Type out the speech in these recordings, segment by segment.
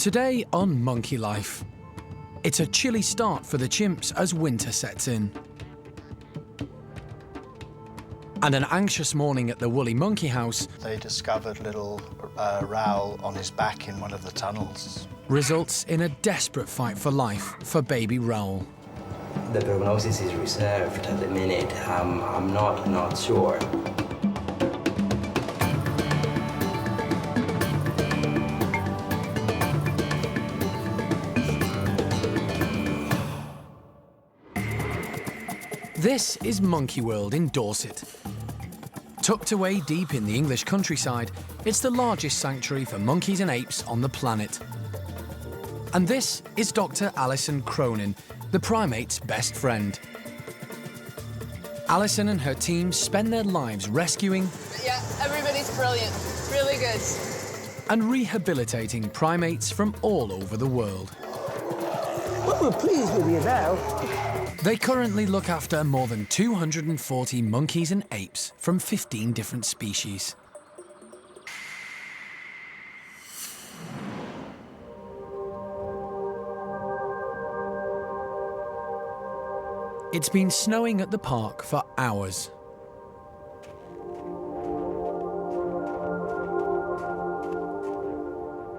Today on Monkey Life, it's a chilly start for the chimps as winter sets in. And an anxious morning at the woolly monkey house. They discovered little Raúl on his back in one of the tunnels. Results in a desperate fight for life for baby Raúl. The prognosis is reserved at the minute. I'm not sure. This is Monkey World in Dorset. Tucked away deep in the English countryside, it's the largest sanctuary for monkeys and apes on the planet. And this is Dr. Alison Cronin, the primate's best friend. Alison and her team spend their lives rescuing... Yeah, everybody's brilliant. Really good. ...and rehabilitating primates from all over the world. Well, we're pleased with you now. They currently look after more than 240 monkeys and apes from 15 different species. It's been snowing at the park for hours.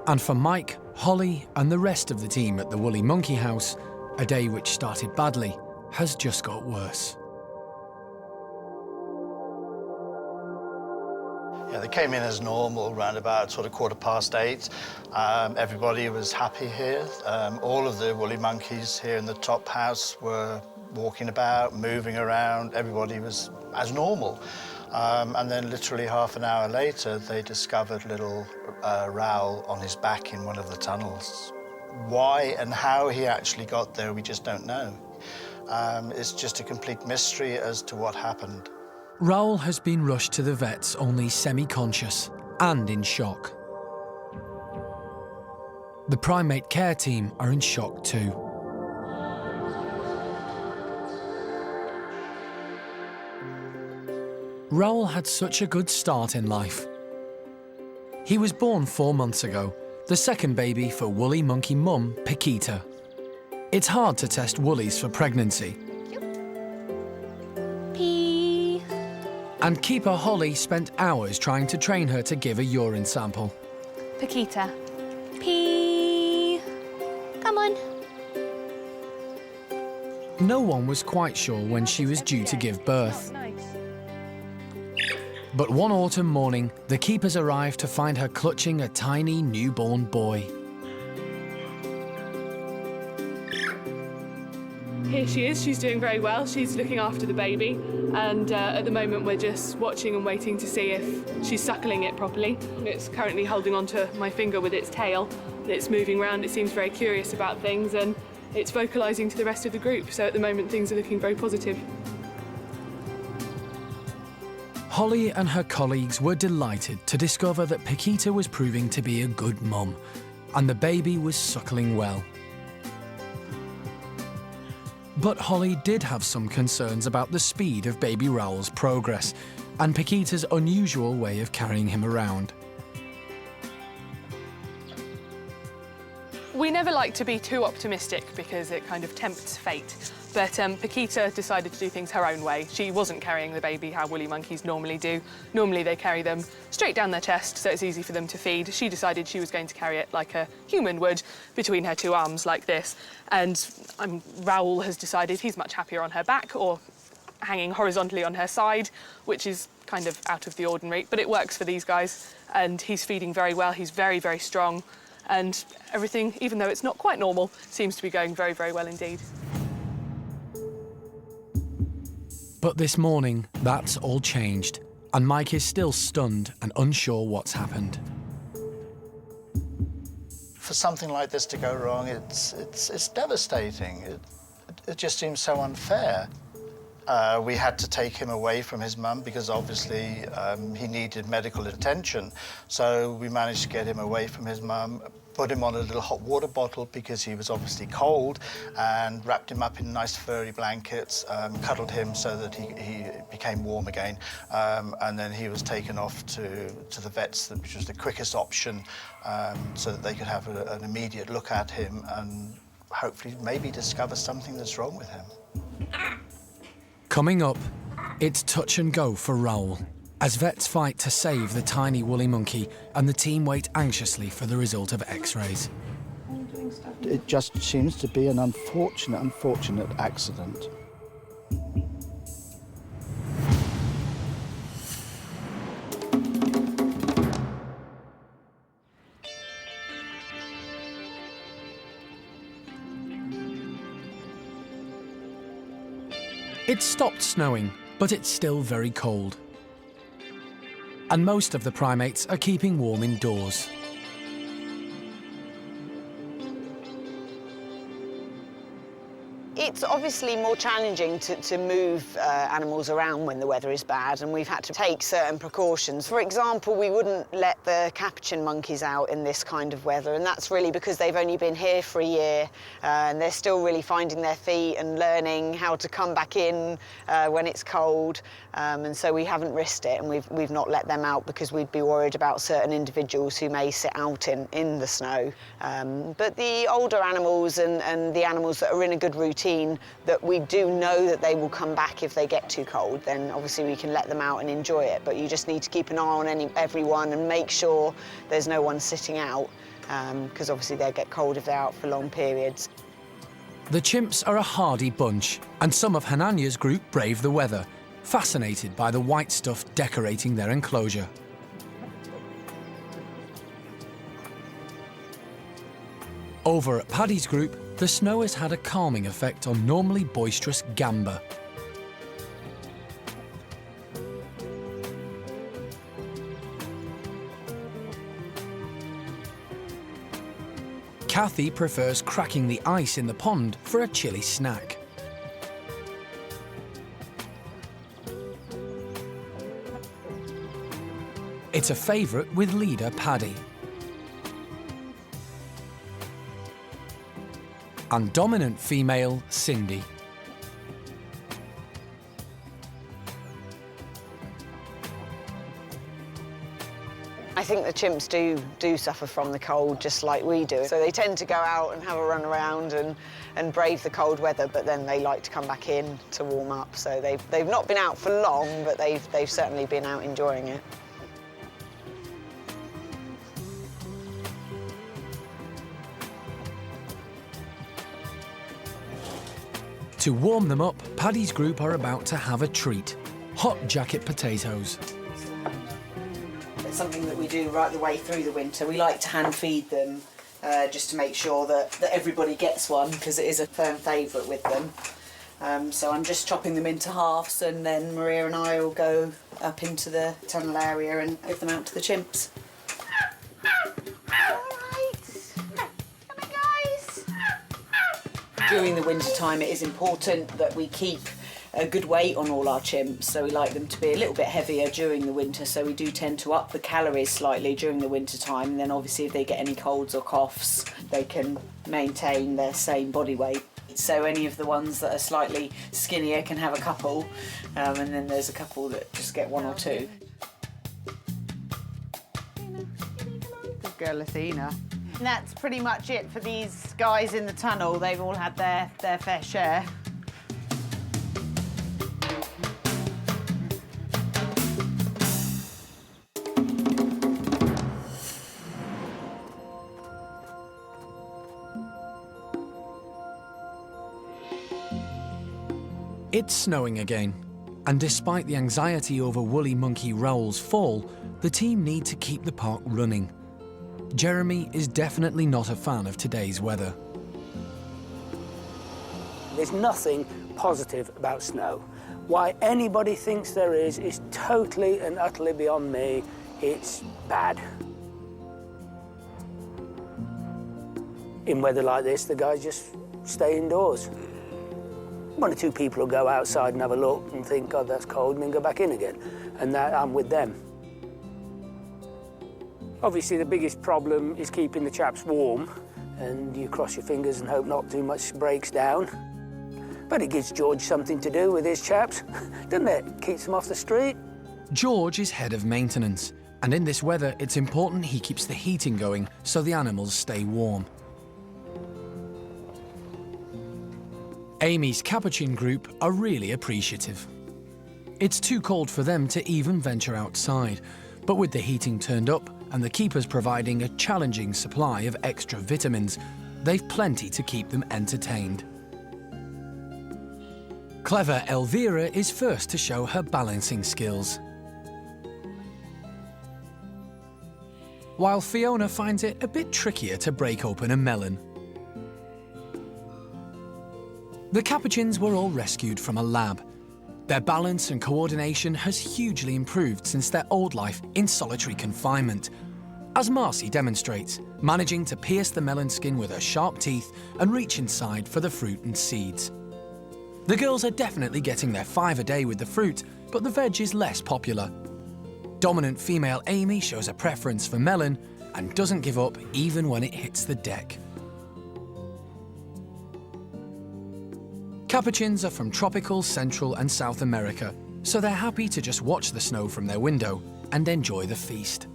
And for Mike, Holly and the rest of the team at the Woolly Monkey House, a day which started badly has just got worse. Yeah, they came in as normal, around about sort of 8:15. Everybody was happy here. All of the woolly monkeys here in the top house were walking about, moving around. Everybody was as normal. And then literally half an hour later, they discovered little Raúl on his back in one of the tunnels. Why and how he actually got there, we just don't know. It's just a complete mystery as to what happened. Raúl has been rushed to the vets only semi-conscious and in shock. The primate care team are in shock too. Raúl had such a good start in life. He was born 4 months ago, the second baby for woolly monkey mum, Paquita. It's hard to test woolies for pregnancy. Pee. And keeper Holly spent hours trying to train her to give a urine sample. Paquita. Pee. Come on. No one was quite sure when she was due to give birth. But one autumn morning, the keepers arrived to find her clutching a tiny newborn boy. Here she is. She's doing very well. She's looking after the baby. And at the moment, we're just watching and waiting to see if she's suckling it properly. It's currently holding onto my finger with its tail. It's moving around. It seems very curious about things, and it's vocalising to the rest of the group. So at the moment, things are looking very positive. Holly and her colleagues were delighted to discover that Paquita was proving to be a good mum, and the baby was suckling well. But Holly did have some concerns about the speed of baby Raúl's progress and Paquita's unusual way of carrying him around. We never like to be too optimistic because it kind of tempts fate. But Paquita decided to do things her own way. She wasn't carrying the baby how woolly monkeys normally do. Normally they carry them straight down their chest so it's easy for them to feed. She decided she was going to carry it like a human would, between her two arms like this. And Raúl has decided he's much happier on her back or hanging horizontally on her side, which is kind of out of the ordinary, but it works for these guys. And he's feeding very well. He's very, very strong. And everything, even though it's not quite normal, seems to be going very, very well indeed. But this morning, that's all changed, and Mike is still stunned and unsure what's happened. For something like this to go wrong, it's devastating. It just seems so unfair. We had to take him away from his mum because obviously he needed medical attention. So we managed to get him away from his mum, put him on a little hot water bottle because he was obviously cold, and wrapped him up in nice furry blankets, cuddled him so that he became warm again, and then he was taken off to the vets, which was the quickest option, so that they could have an immediate look at him and hopefully maybe discover something that's wrong with him. Coming up, it's touch and go for Raúl, as vets fight to save the tiny woolly monkey and the team wait anxiously for the result of X-rays. It just seems to be an unfortunate accident. It's stopped snowing, but it's still very cold. And most of the primates are keeping warm indoors. It's obviously more challenging to move animals around when the weather is bad, and we've had to take certain precautions. For example, we wouldn't let the capuchin monkeys out in this kind of weather, and that's really because they've only been here for a year, and they're still really finding their feet and learning how to come back in when it's cold, and so we haven't risked it, and we've not let them out because we'd be worried about certain individuals who may sit out in the snow. But the older animals and the animals that are in a good routine, that we do know that they will come back if they get too cold, then obviously we can let them out and enjoy it. But you just need to keep an eye on everyone and make sure there's no one sitting out, because obviously they'll get cold if they're out for long periods. The chimps are a hardy bunch, and some of Hananya's group brave the weather, fascinated by the white stuff decorating their enclosure. Over at Paddy's group, the snow has had a calming effect on normally boisterous Gamba. Kathy prefers cracking the ice in the pond for a chilly snack. It's a favourite with leader Paddy. And dominant female Cindy. I think the chimps do suffer from the cold just like we do. So they tend to go out and have a run around and brave the cold weather, but then they like to come back in to warm up. So they've not been out for long, but they've certainly been out enjoying it. To warm them up, Paddy's group are about to have a treat. Hot jacket potatoes. It's something that we do right the way through the winter. We like to hand feed them just to make sure that everybody gets one, because it is a firm favourite with them. So I'm just chopping them into halves, and then Maria and I will go up into the tunnel area and give them out to the chimps. During the winter time, it is important that we keep a good weight on all our chimps, so we like them to be a little bit heavier during the winter, so we do tend to up the calories slightly during the winter time, and then obviously if they get any colds or coughs, they can maintain their same body weight. So any of the ones that are slightly skinnier can have a couple, and then there's a couple that just get one or two. Good girl, Athena. And that's pretty much it for these guys in the tunnel. They've all had their fair share. It's snowing again, and despite the anxiety over woolly monkey Raúl's fall, the team need to keep the park running. Jeremy is definitely not a fan of today's weather. There's nothing positive about snow. Why anybody thinks there is totally and utterly beyond me. It's bad. In weather like this, the guys just stay indoors. One or two people will go outside and have a look and think, God, that's cold, and then go back in again. And that, I'm with them. Obviously the biggest problem is keeping the chaps warm, and you cross your fingers and hope not too much breaks down. But it gives George something to do with his chaps, doesn't it? Keeps them off the street. George is head of maintenance, and in this weather it's important he keeps the heating going so the animals stay warm. Amy's Capuchin group are really appreciative. It's too cold for them to even venture outside, but with the heating turned up and the keepers providing a challenging supply of extra vitamins, they've plenty to keep them entertained. Clever Elvira is first to show her balancing skills, while Fiona finds it a bit trickier to break open a melon. The Capuchins were all rescued from a lab. Their balance and coordination has hugely improved since their old life in solitary confinement, as Marcy demonstrates, managing to pierce the melon skin with her sharp teeth and reach inside for the fruit and seeds. The girls are definitely getting their 5 a day with the fruit, but the veg is less popular. Dominant female Amy shows a preference for melon and doesn't give up even when it hits the deck. Capuchins are from tropical Central and South America, so they're happy to just watch the snow from their window and enjoy the feast.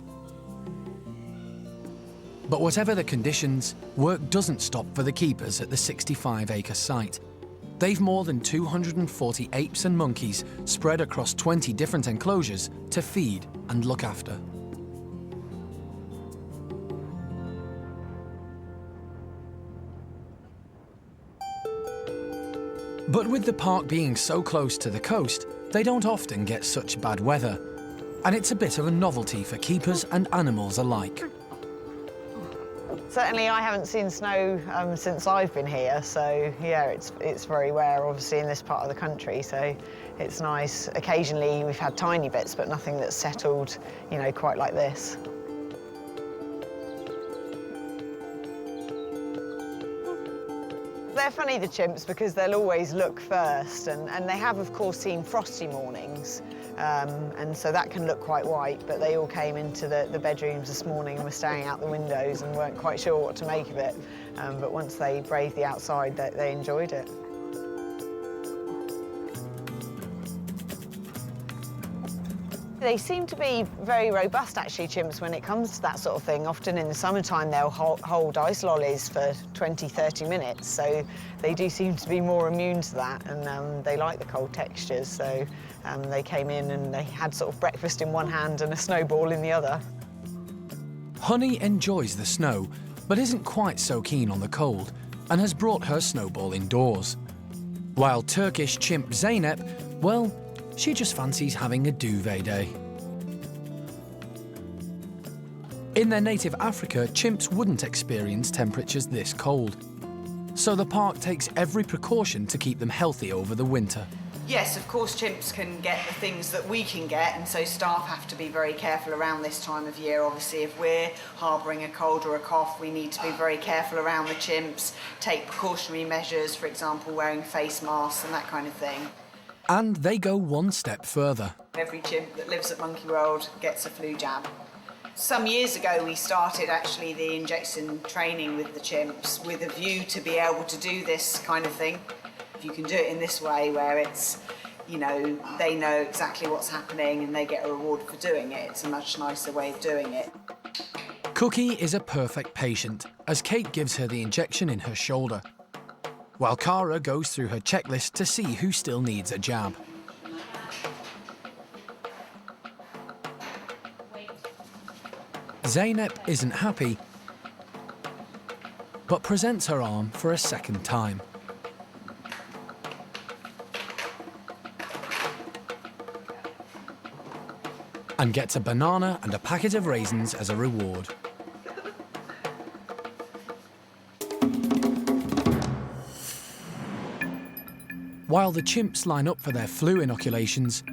But whatever the conditions, work doesn't stop for the keepers at the 65-acre site. They've more than 240 apes and monkeys spread across 20 different enclosures to feed and look after. But with the park being so close to the coast, they don't often get such bad weather, and it's a bit of a novelty for keepers and animals alike. Certainly I haven't seen snow since I've been here, so yeah, it's very rare, obviously, in this part of the country, so it's nice. Occasionally we've had tiny bits, but nothing that's settled, you know, quite like this. They're funny, the chimps, because they'll always look first, and they have, of course, seen frosty mornings, and so that can look quite white, but they all came into the bedrooms this morning and were staring out the windows and weren't quite sure what to make of it, but once they braved the outside, they enjoyed it. They seem to be very robust, actually, chimps, when it comes to that sort of thing. Often in the summertime, they'll hold ice lollies for 20, 30 minutes, so they do seem to be more immune to that, and they like the cold textures, so they came in and they had sort of breakfast in one hand and a snowball in the other. Honey enjoys the snow, but isn't quite so keen on the cold, and has brought her snowball indoors. While Turkish chimp Zeynep, well, she just fancies having a duvet day. In their native Africa, chimps wouldn't experience temperatures this cold, so the park takes every precaution to keep them healthy over the winter. Yes, of course, chimps can get the things that we can get, and so staff have to be very careful around this time of year. Obviously, if we're harbouring a cold or a cough, we need to be very careful around the chimps, take precautionary measures, for example, wearing face masks and that kind of thing. And they go one step further. Every chimp that lives at Monkey World gets a flu jab. Some years ago, we started actually the injection training with the chimps with a view to be able to do this kind of thing. If you can do it in this way, where it's, you know, they know exactly what's happening and they get a reward for doing it, it's a much nicer way of doing it. Cookie is a perfect patient, as Kate gives her the injection in her shoulder, while Cara goes through her checklist to see who still needs a jab. Zeynep isn't happy, but presents her arm for a second time. And gets a banana and a packet of raisins as a reward. While the chimps line up for their flu inoculations,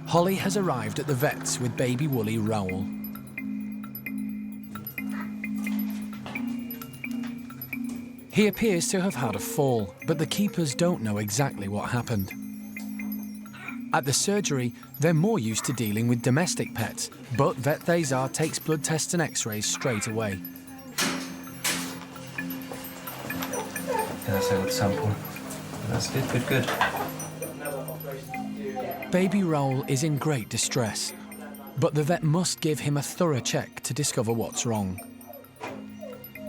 Holly has arrived at the vet's with baby woolly Raúl. He appears to have had a fall, but the keepers don't know exactly what happened. At the surgery, they're more used to dealing with domestic pets, but Vet Thezar takes blood tests and x-rays straight away. That's a good sample. That's good, good. Baby Raúl is in great distress, but the vet must give him a thorough check to discover what's wrong.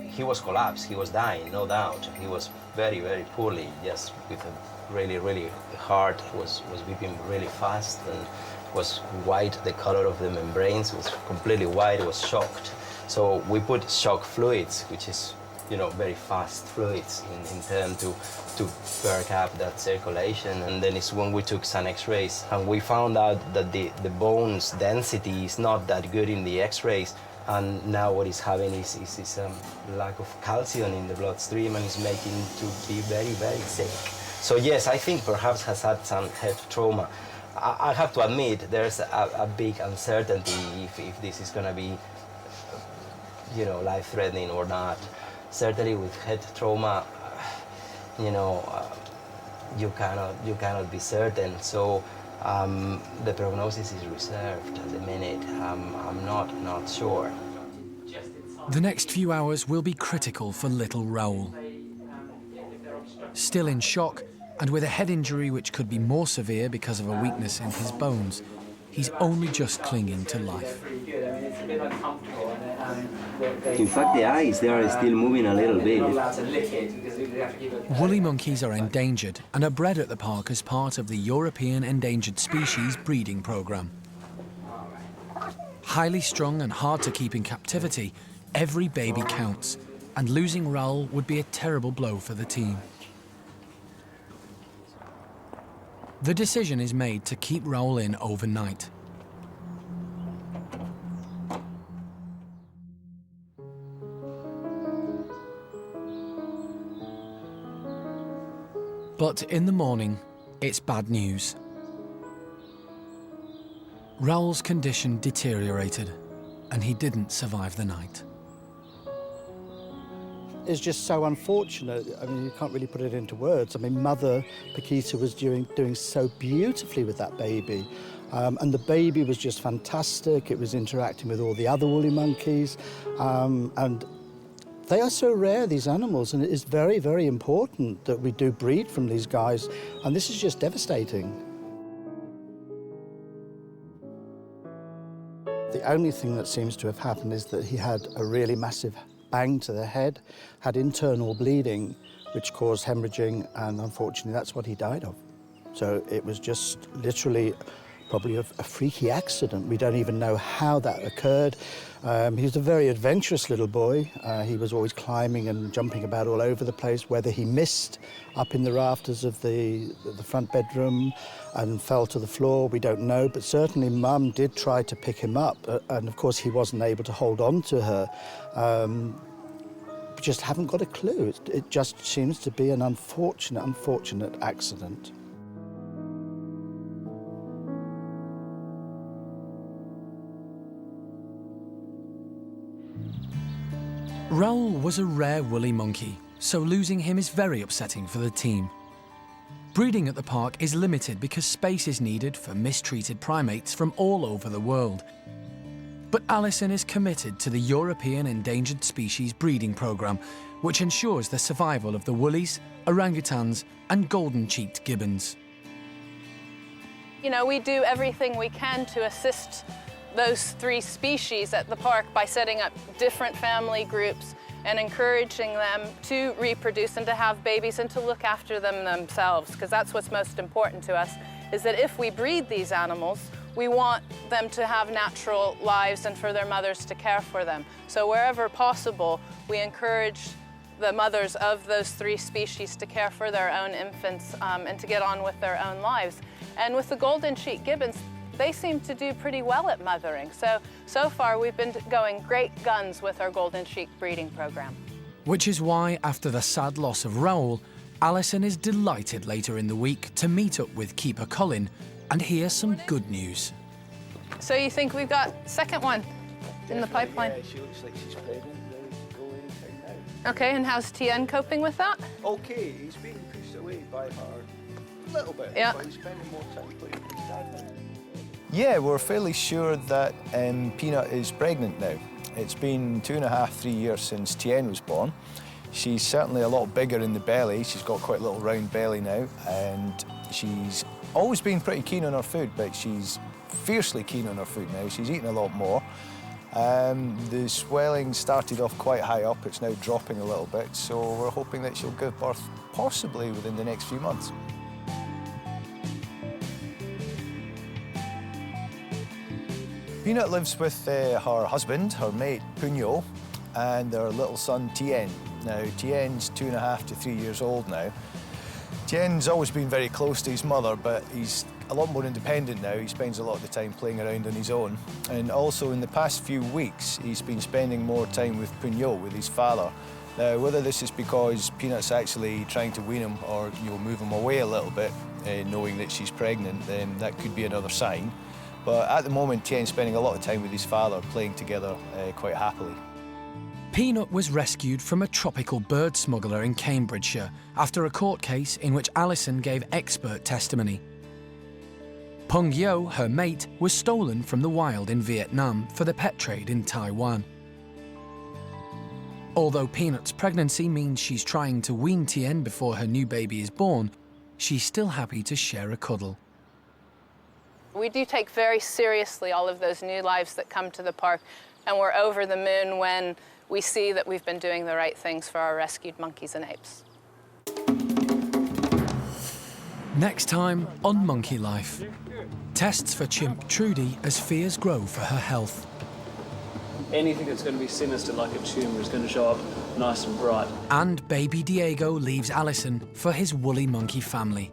He was collapsed, he was dying, no doubt. He was very, very poorly, just with a really heart, was beating really fast and was white, the color of the membranes was completely white, was shocked. So we put shock fluids, which is, you know, very fast fluids in terms to perk up that circulation. And then it's when we took some x-rays and we found out that the bone's density is not that good in the x-rays. And now what he's having is lack of calcium in the bloodstream and is making to be very, very sick. So yes, I think perhaps has had some head trauma. I have to admit there's a big uncertainty if this is going to be, you know, life-threatening or not. Certainly with head trauma, you know, you cannot be certain. So the prognosis is reserved at the minute. I'm not sure. The next few hours will be critical for little Raúl. Still in shock, and with a head injury which could be more severe because of a weakness in his bones, he's only just clinging to life. In fact, the eyes, they are still moving a little bit. Woolly monkeys are endangered and are bred at the park as part of the European Endangered Species breeding programme. Highly strung and hard to keep in captivity, every baby counts, and losing Raúl would be a terrible blow for the team. The decision is made to keep Raúl in overnight. But in the morning, it's bad news. Raúl's condition deteriorated, and he didn't survive the night. It's just so unfortunate. I mean, you can't really put it into words. I mean, Mother Paquita was doing so beautifully with that baby. And the baby was just fantastic. It was interacting with all the other woolly monkeys. And they are so rare, these animals, and it is very, very important that we do breed from these guys. And this is just devastating. The only thing that seems to have happened is that he had a really massive bang to the head, had internal bleeding, which caused hemorrhaging, and unfortunately that's what he died of. So it was just literally probably a freaky accident. We don't even know how that occurred. He was a very adventurous little boy. He was always climbing and jumping about all over the place. Whether he missed up in the rafters of the front bedroom and fell to the floor, we don't know, but certainly Mum did try to pick him up, and of course he wasn't able to hold on to her. We just haven't got a clue. It just seems to be an unfortunate accident. Raúl was a rare woolly monkey, so losing him is very upsetting for the team. Breeding at the park is limited because space is needed for mistreated primates from all over the world. But Alison is committed to the European Endangered Species breeding programme, which ensures the survival of the woolies, orangutans and golden-cheeked gibbons. You know, we do everything we can to assist those three species at the park by setting up different family groups and encouraging them to reproduce and to have babies and to look after them themselves, because that's what's most important to us, is that if we breed these animals, we want them to have natural lives and for their mothers to care for them. So wherever possible, we encourage the mothers of those three species to care for their own infants and to get on with their own lives. And with the golden-cheeked gibbons, they seem to do pretty well at mothering. So far we've been going great guns with our golden cheek breeding program. Which is why, after the sad loss of Raúl, Alison is delighted later in the week to meet up with keeper Colin and hear some good news. So you think we've got second one in the pipeline? Yeah, she looks like she's pregnant. Go in now. Okay, and how's Tien coping with that? Okay, he's being pushed away by her. A little bit. Yeah. But he's spending more time playing with his dad now. Yeah, we're fairly sure that Peanut is pregnant now. It's been 2.5, 3 years since Tien was born. She's certainly a lot bigger in the belly. She's got quite a little round belly now, and she's always been pretty keen on her food, but she's fiercely keen on her food now. She's eating a lot more. The swelling started off quite high up. It's now dropping a little bit, so we're hoping that she'll give birth possibly within the next few months. Peanut lives with her husband, her mate, Punyo, and their little son, Tien. Now, Tien's 2.5 to 3 years old now. Tien's always been very close to his mother, but he's a lot more independent now. He spends a lot of the time playing around on his own. And also, in the past few weeks, he's been spending more time with Punyo, with his father. Now, whether this is because Peanut's actually trying to wean him or, move him away a little bit, knowing that she's pregnant, then that could be another sign. But at the moment, Tien's spending a lot of time with his father, playing together quite happily. Peanut was rescued from a tropical bird smuggler in Cambridgeshire after a court case in which Alison gave expert testimony. Peng Yo, her mate, was stolen from the wild in Vietnam for the pet trade in Taiwan. Although Peanut's pregnancy means she's trying to wean Tien before her new baby is born, she's still happy to share a cuddle. We do take very seriously all of those new lives that come to the park, and we're over the moon when we see that we've been doing the right things for our rescued monkeys and apes. Next time on Monkey Life. Tests for chimp Trudy as fears grow for her health. Anything that's going to be sinister like a tumour is going to show up nice and bright. And baby Diego leaves Alison for his woolly monkey family.